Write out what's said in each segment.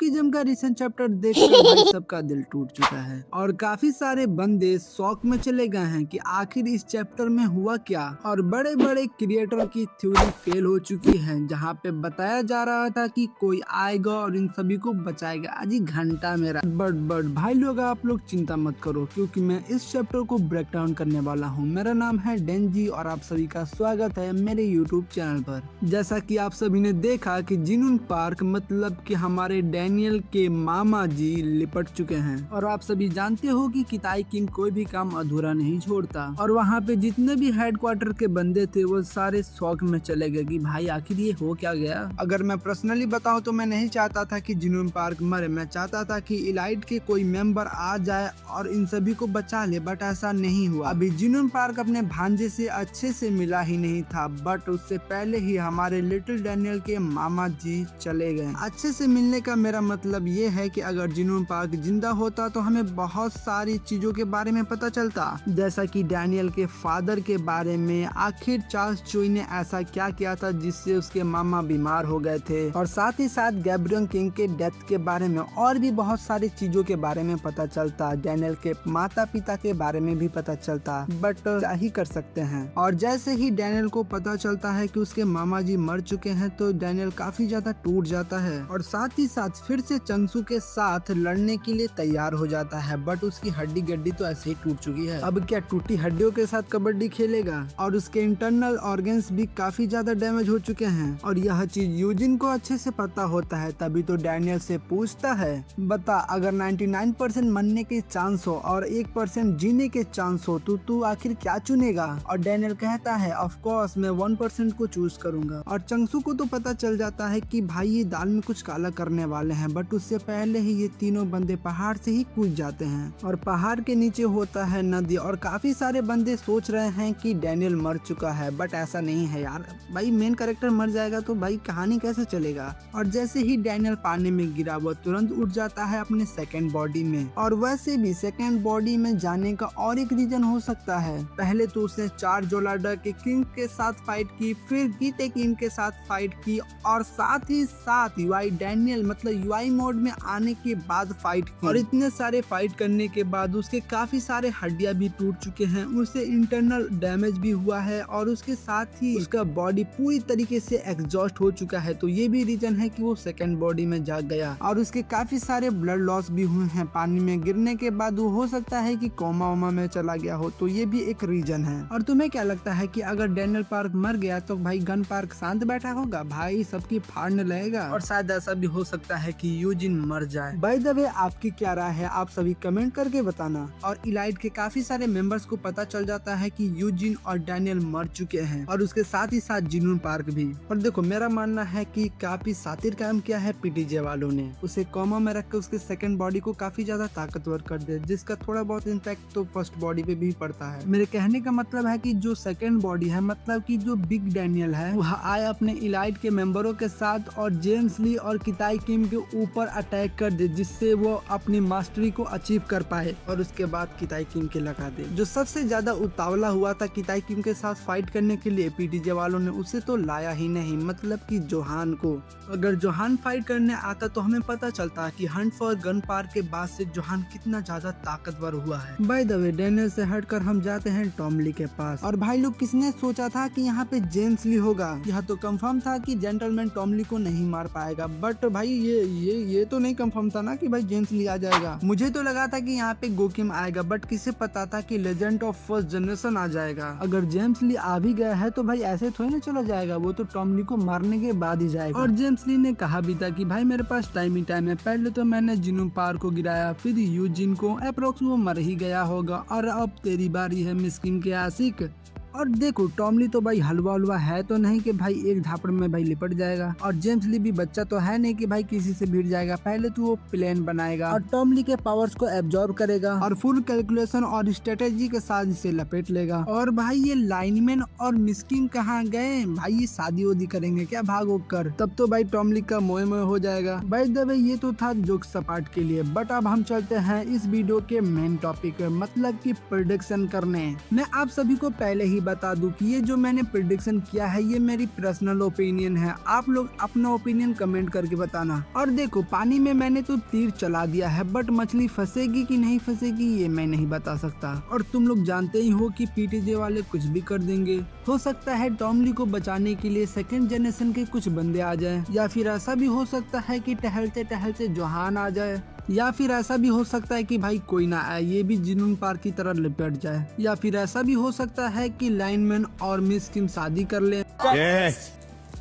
Lookism का recent chapter देखकर भाई सबका दिल टूट चुका है और काफी सारे बंदे शौक में चले गए हैं कि आखिर इस चैप्टर में हुआ क्या। और बड़े बड़े क्रिएटर की थ्योरी फेल हो चुकी है, जहाँ पे बताया जा रहा था कि कोई आएगा और इन सभी को बचाएगा। अजी घंटा मेरा बट भाई लोग आप लोग चिंता मत करो, क्योंकि मैं इस चैप्टर को ब्रेक डाउन करने वाला हूँ। मेरा नाम है डेंजी और आप सभी का स्वागत है मेरे यूट्यूब चैनल पर। जैसा कि आप सभी ने देखा कि जिनून पार्क मतलब कि हमारे डैनियल के मामा जी लिपट चुके हैं और आप सभी जानते हो कि किताई किंग कोई भी काम अधूरा नहीं छोड़ता। और वहाँ पे जितने भी हेडक्वार्टर के बंदे थे वो सारे शौक में चले गए कि भाई आखिर ये हो क्या गया। अगर मैं पर्सनली बताऊं तो मैं नहीं चाहता था कि जिनून पार्क मरे, मैं चाहता था कि इलाइट के कोई मेंबर आ जाए और इन सभी को बचा ले, बट ऐसा नहीं हुआ। अभी जिनून पार्क अपने भांजे से अच्छे से मिला ही नहीं था, बट उससे पहले ही हमारे लिटिल डैनियल के मामा जी चले गए। अच्छे से मिलने का मेरा मतलब ये है कि अगर जिनून पार्क जिंदा होता तो हमें बहुत सारी चीजों के बारे में पता चलता, जैसा कि डैनियल के फादर के बारे में, आखिर चार्ल्स चोई ने ऐसा क्या किया था जिससे उसके मामा बीमार हो गए थे, और साथ ही साथ गैब्रियल किंग के डेथ के बारे में और भी बहुत सारी चीजों के बारे में पता चलता। डैनियल के माता पिता के बारे में भी पता चलता, बट क्या ही कर सकते हैं। और जैसे ही डैनियल को पता चलता है कि उसके मामा जी मर चुके हैं तो डैनियल काफी ज्यादा टूट जाता है और साथ ही साथ फिर से चंगसू के साथ लड़ने के लिए तैयार हो जाता है। बट उसकी हड्डी गड्डी तो ऐसे ही टूट चुकी है, अब क्या टूटी हड्डियों के साथ कबड्डी खेलेगा। और उसके इंटरनल ऑर्गन्स भी काफी ज्यादा डैमेज हो चुके हैं और यह चीज यूजिन को अच्छे से पता होता है। तभी तो डैनियल से पूछता है, बता अगर 99% मरने के चांस हो और 1% जीने के चांस हो तो तू आखिर क्या चुनेगा। और डैनियल कहता है ऑफ कोर्स मैं 1% को चूज करूंगा। और चंगसू को तो पता चल जाता है कि भाई ये दाल में कुछ काला करने वाले हैं, बट उससे पहले ही ये तीनों बंदे पहाड़ से ही कूद जाते हैं और पहाड़ के नीचे होता है नदी। और काफी सारे बंदे सोच रहे हैं कि डैनियल मर चुका है, बट ऐसा नहीं है यार। भाई मेन कैरेक्टर मर जाएगा तो भाई कहानी कैसे चलेगा। और जैसे ही डैनियल पानी में गिरा वो तुरंत उठ जाता है अपने सेकंड बॉडी में। और वैसे भी सेकंड बॉडी में जाने का और एक रीजन हो सकता है, पहले तो उसने 4 जोलाडा के किंग के साथ फाइट की, फिर गीते किंग के साथ फाइट की, और साथ ही साथ यूआई डैनियल मतलब यूआई मोड में आने के बाद फाइट की। और इतने सारे फाइट करने के बाद उसके काफी सारे हड्डियां भी टूट चुके हैं, उसे इंटरनल डैमेज भी हुआ है और उसके साथ ही उसका बॉडी पूरी तरीके से एग्जॉस्ट हो चुका है। तो ये भी रीजन है कि वो सेकंड बॉडी में जा गया। और उसके काफी सारे ब्लड लॉस भी हुए हैं पानी में गिरने के बाद, वो हो सकता है कि कोमा वोमा में चला गया हो, तो ये भी एक रीजन है। और तुम्हें क्या लगता है कि अगर डैनियल पार्क मर गया तो भाई गन पार्क शांत बैठा होगा? भाई सबकी फाड़ने लगेगा। और शायद ऐसा भी हो सकता है कि यूजिन मर जाए। बाय द वे आपकी क्या राय है आप सभी कमेंट करके बताना। और इलाइट के काफी सारे मेंबर्स को पता चल जाता है कि यूजिन और डैनियल मर चुके हैं और उसके साथ ही साथ जिनून पार्क भी। और देखो मेरा मानना है कि काफी सातिर काम किया है पीटीजे वालों ने, उसे कोमा में रख कर उसके सेकंड बॉडी को काफी ज्यादा ताकतवर कर दे, जिसका थोड़ा बहुत इम्पैक्ट तो फर्स्ट बॉडी पे भी पड़ता है। मेरे कहने का मतलब है कि जो सेकंड बॉडी है मतलब कि जो बिग डैनियल है वह आए अपने इलाइट के मेंबरों के साथ और जेम्स ली और किताई किम के ऊपर अटैक कर दे, जिससे वो अपनी मास्टरी को अचीव कर पाए और उसके बाद किताई किम के लगा दे। जो सबसे ज्यादा उतावला हुआ था किताई किम के साथ फाइट करने के लिए पीटीजे वालों ने, उसे तो लाया ही नहीं, मतलब कि जोहान को। अगर जोहान फाइट करने आता तो हमें पता चलता कि हंट फॉर गन पार्क के बाद से जोहान कितना ज्यादा ताकतवर हुआ है। बाय द वे डैनियल से हटकर हम जाते हैं टॉमली के पास। और भाई लोग किसने सोचा था कि यहाँ पे जेम्स ली होगा? यह तो कंफर्म था कि जेंटलमैन टॉमली को नहीं मार पाएगा, बट भाई ये तो नहीं कंफर्म था ना कि भाई जेम्स ली आ जाएगा। मुझे तो लगा था कि यहाँ पे गोकिम आएगा, बट किसे पता था कि लेजेंड ऑफ फर्स्ट जनरेशन आ जाएगा। अगर जेम्स ली आ भी गया है तो भाई ऐसे थोड़ी ना चला जाएगा, वो तो टॉमली को मारने के बाद ही जाएगा। और जेम्स ली ने कहा भी था कि भाई मेरे पास टाइम ही टाइम है, पहले तो मैंने जिनून पार्क को गिराया, फिर यूजिन को, अप्रोक्स वो मर ही गया होगा और अब तेरी बारी है मिस्किन के आशिक। और देखो टॉमली तो भाई हलवा हलवा है तो नहीं कि भाई एक झापड़ में भाई लिपट जाएगा, और जेम्स ली भी बच्चा तो है नहीं कि भाई किसी से भिड़ जाएगा। पहले तो वो प्लान बनाएगा और टॉमली के पावर्स को एब्जॉर्ब करेगा और फुल कैलकुलेशन और स्ट्रेटेजी के साथ इसे लपेट लेगा। और भाई ये लाइनमैन और मिस्किन कहाँ गए? भाई ये शादी वादी करेंगे क्या भागो कर? तब तो भाई टॉमली का मोए मोए हो जाएगा। बाय द वे ये तो था जोक सपाट के लिए, बट अब हम चलते हैं इस वीडियो के मेन टॉपिक मतलब की प्रोडक्शन करने। मैं आप सभी को पहले ही बता दूं कि ये जो मैंने प्रेडिक्शन किया है ये मेरी पर्सनल ओपिनियन है, आप लोग अपना ओपिनियन कमेंट करके बताना। और देखो पानी में मैंने तो तीर चला दिया है, बट मछली फंसेगी कि नहीं फंसेगी ये मैं नहीं बता सकता। और तुम लोग जानते ही हो कि पीटीजे वाले कुछ भी कर देंगे। हो सकता है टॉम ली को बचाने के लिए सेकंड जनरेशन के कुछ बंदे आ जाए, या फिर ऐसा भी हो सकता है कि टहलते टहलते जोहान आ जाए, या फिर ऐसा भी हो सकता है कि भाई कोई ना आए, ये भी जुनून पार्क की तरह लिपट जाए, या फिर ऐसा भी हो सकता है कि लाइनमैन और मिस किम शादी कर ले।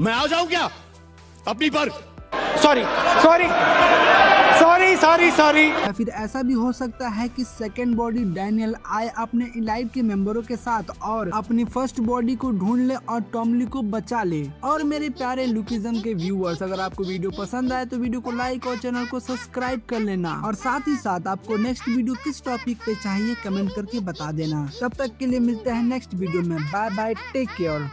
मैं आ जाऊं क्या अपनी पर? Sorry sorry sorry sorry sorry. या फिर ऐसा भी हो सकता है कि सेकंड बॉडी डैनियल आए अपने इलाइट के मेंबरों के साथ और अपनी फर्स्ट बॉडी को ढूंढ ले और टॉम ली को बचा ले। और मेरे प्यारे लुकिज्म के व्यूअर्स, अगर आपको वीडियो पसंद आए तो वीडियो को लाइक और चैनल को सब्सक्राइब कर लेना, और साथ ही साथ आपको नेक्स्ट वीडियो किस टॉपिक पे चाहिए कमेंट करके बता देना। तब तक के लिए मिलते हैं नेक्स्ट वीडियो में। Bye bye, take care.